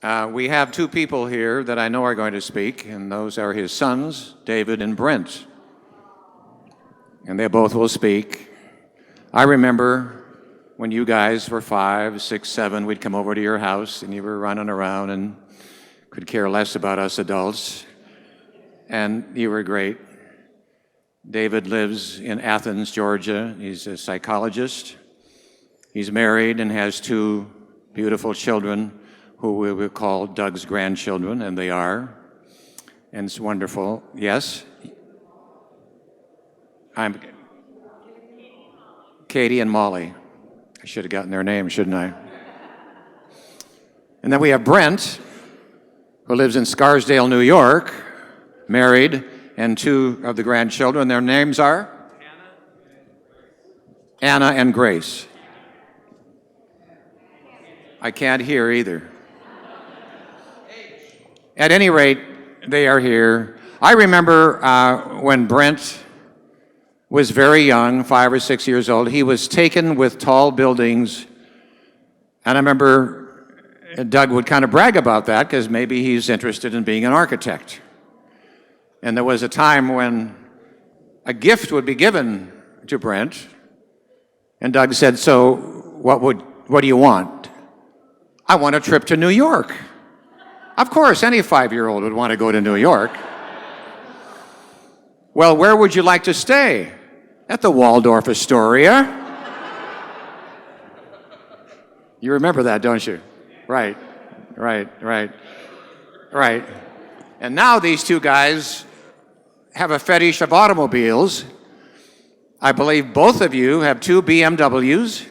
We have two people here that I know are going to speak, and those are his sons, David and Brent. And they both will speak. I remember when you guys were 5, 6, 7, we'd come over to your house and you were running around and could care less about us adults. And you were great. David lives in Athens, Georgia. He's a psychologist. He's married and has 2 beautiful children who we will call Doug's grandchildren, and they are. And it's wonderful. Yes? I'm Katie and Molly. I should have gotten their names, shouldn't I? And then we have Brent, who lives in Scarsdale, New York, married, and 2 of the grandchildren. Their names are? Anna and Grace. I can't hear either. At any rate, they are here. I remember when Brent was very young, 5 or 6 years old, he was taken with tall buildings. And I remember Doug would kind of brag about that because maybe he's interested in being an architect. And there was a time when a gift would be given to Brent, and Doug said, "So what do you want?" "I want a trip to New York." Of course, any 5-year-old would want to go to New York. "Well, where would you like to stay?" "At the Waldorf Astoria." You remember that, don't you? Right. And now these 2 guys have a fetish of automobiles. I believe both of you have 2 BMWs.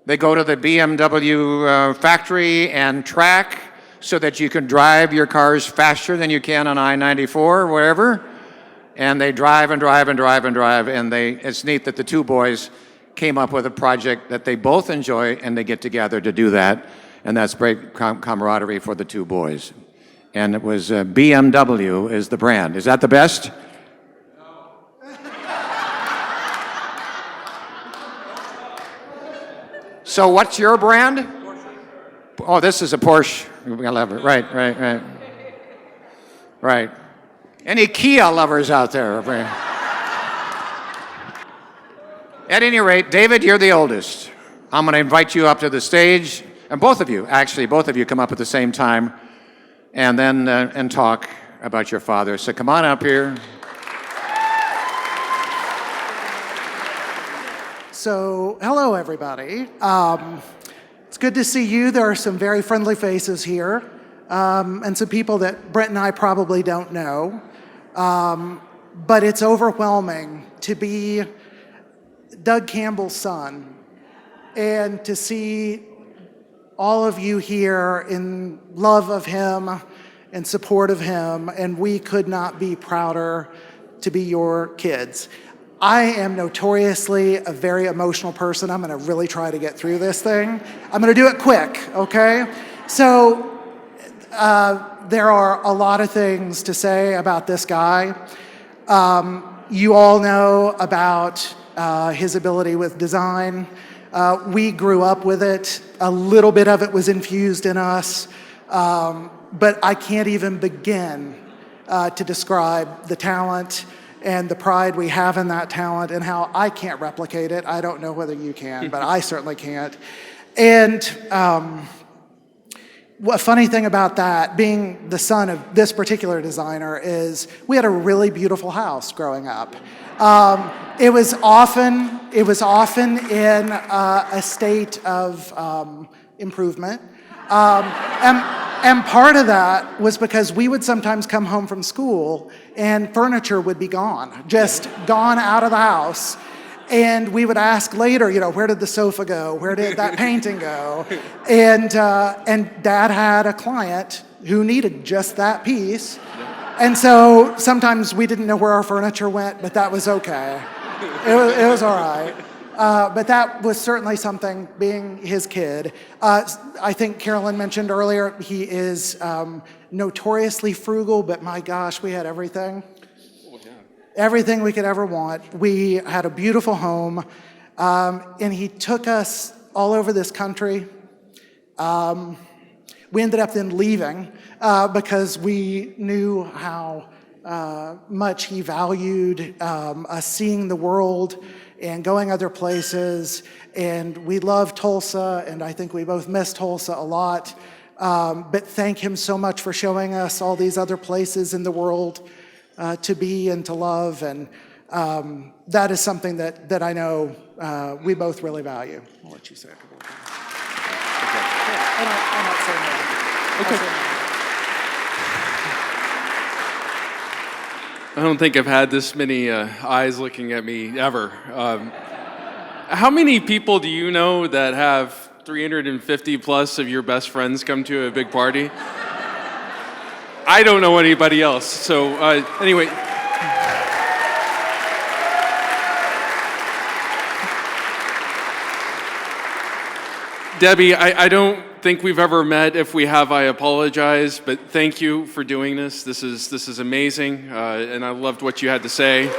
They go to the BMW factory and track so that you can drive your cars faster than you can on I-94 or wherever. And they drive and drive and drive and drive, and it's neat that the 2 boys came up with a project that they both enjoy, and they get together to do that, and that's great camaraderie for the 2 boys. And it was BMW is the brand. Is that the best? No. So what's your brand? Porsche. Oh, this is a Porsche. I love it. Right. Any Kia lovers out there? At any rate, David, you're the oldest. I'm going to invite you up to the stage, and both of you come up at the same time, and then and talk about your father. So come on up here. So, hello everybody. It's good to see you. There are some very friendly faces here, and some people that Brent and I probably don't know. But it's overwhelming to be Doug Campbell's son and to see all of you here in love of him and support of him, and we could not be prouder to be your kids. I am notoriously a very emotional person. I'm going to really try to get through this thing. I'm going to do it quick, okay? So there are a lot of things to say about this guy. You all know about his ability with design. We grew up with it. A little bit of it was infused in us, but I can't even begin to describe the talent and the pride we have in that talent and how I can't replicate it. I don't know whether you can, but I certainly can't. And a funny thing about that, being the son of this particular designer, is we had a really beautiful house growing up. It was often in a state of improvement. And part of that was because we would sometimes come home from school and furniture would be gone, just gone out of the house. And we would ask later, where did the sofa go? Where did that painting go? And Dad had a client who needed just that piece. And so sometimes we didn't know where our furniture went, but that was okay. It was all right. But that was certainly something, being his kid. I think Carolyn mentioned earlier, he is notoriously frugal, but my gosh, we had everything. Everything we could ever want. We had a beautiful home, and he took us all over this country. We ended up then leaving because we knew how much he valued us seeing the world and going other places. And we love Tulsa, and I think we both miss Tulsa a lot. But thank him so much for showing us all these other places in the world to be and to love. And that is something that I know we both really value. I'll let you say a couple of things. Okay. Yeah, I might say more. Okay. I don't think I've had this many eyes looking at me ever. How many people do you know that have 350 plus of your best friends come to a big party? I don't know anybody else. So anyway. Debbie, I don't think we've ever met. If we have, I apologize, but thank you for doing this. This is amazing, and I loved what you had to say.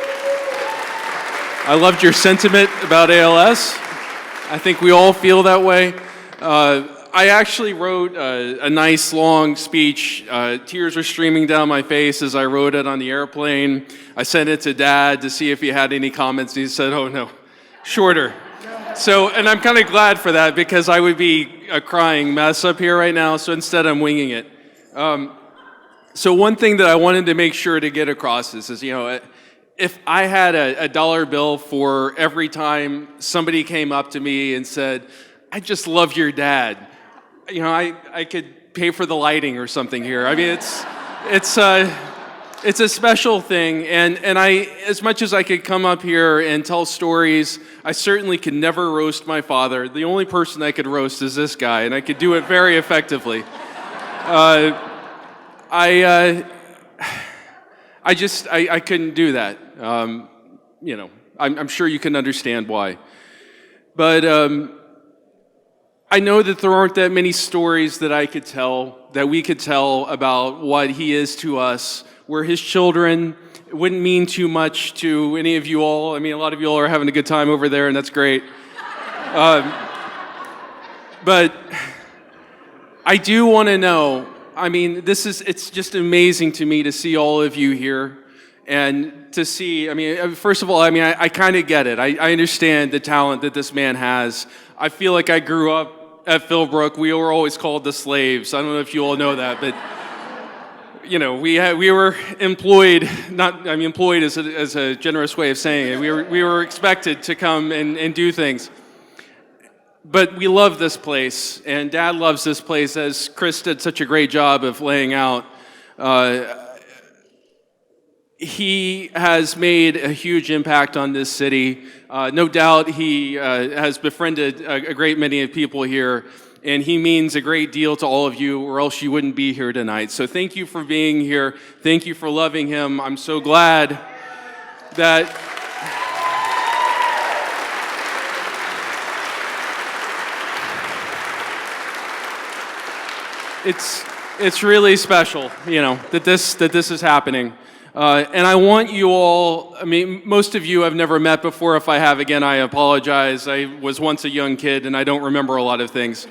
I loved your sentiment about ALS. I think we all feel that way. I actually wrote a nice long speech. Tears were streaming down my face as I wrote it on the airplane. I sent it to Dad to see if he had any comments, and he said, "Oh no, shorter." So, and I'm kind of glad for that because I would be a crying mess up here right now, so instead I'm winging it. So one thing that I wanted to make sure to get across is, if I had a dollar bill for every time somebody came up to me and said, "I just love your dad," I could pay for the lighting or something here. I mean, it's a special thing, and I, as much as I could come up here and tell stories, I certainly could never roast my father. The only person I could roast is this guy, and I could do it very effectively. I couldn't do that. I'm sure you can understand why. But I know that there aren't that many stories that we could tell about what he is to us. We're his children. It wouldn't mean too much to any of you all. I mean, a lot of you all are having a good time over there, and that's great. But I do want to know, I mean, it's just amazing to me to see all of you here and to see, first of all, I kind of get it. I understand the talent that this man has. I feel like I grew up at Philbrook. We were always called the slaves. I don't know if you all know that, but we were employed, employed is a generous way of saying it. We were expected to come and do things. But we love this place, and Dad loves this place, as Chris did such a great job of laying out. He has made a huge impact on this city. No doubt he has befriended a great many of people here, and he means a great deal to all of you, or else you wouldn't be here tonight. So thank you for being here. Thank you for loving him. I'm so glad that it's really special, that this is happening. And I want you all, most of you I've never met before. If I have, again, I apologize. I was once a young kid, and I don't remember a lot of things.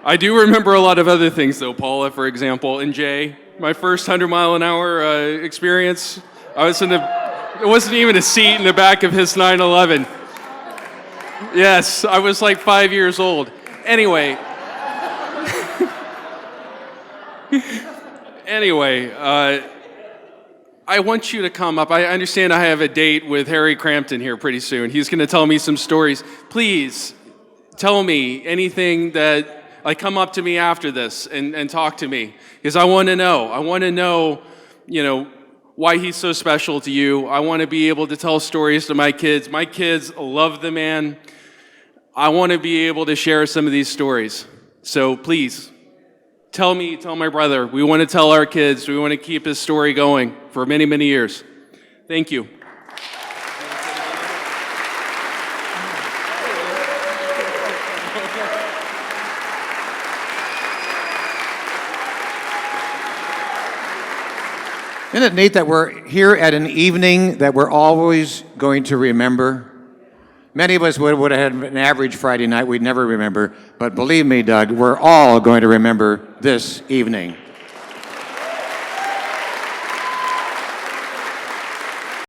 I do remember a lot of other things, though, Paula, for example, and Jay. My first 100-mile-an-hour experience, it wasn't even a seat in the back of his 911. Yes, I was like 5 years old. Anyway, I want you to come up. I understand I have a date with Harry Crampton here pretty soon. He's going to tell me some stories. Please tell me anything that, come up to me after this and talk to me, because I want to know. I want to know, why he's so special to you. I want to be able to tell stories to my kids. My kids love the man. I want to be able to share some of these stories. So please, tell my brother. We want to tell our kids. We want to keep his story going for many, many years. Thank you. Isn't it neat that we're here at an evening that we're always going to remember? Many of us would have had an average Friday night we'd never remember, but believe me, Doug, we're all going to remember this evening.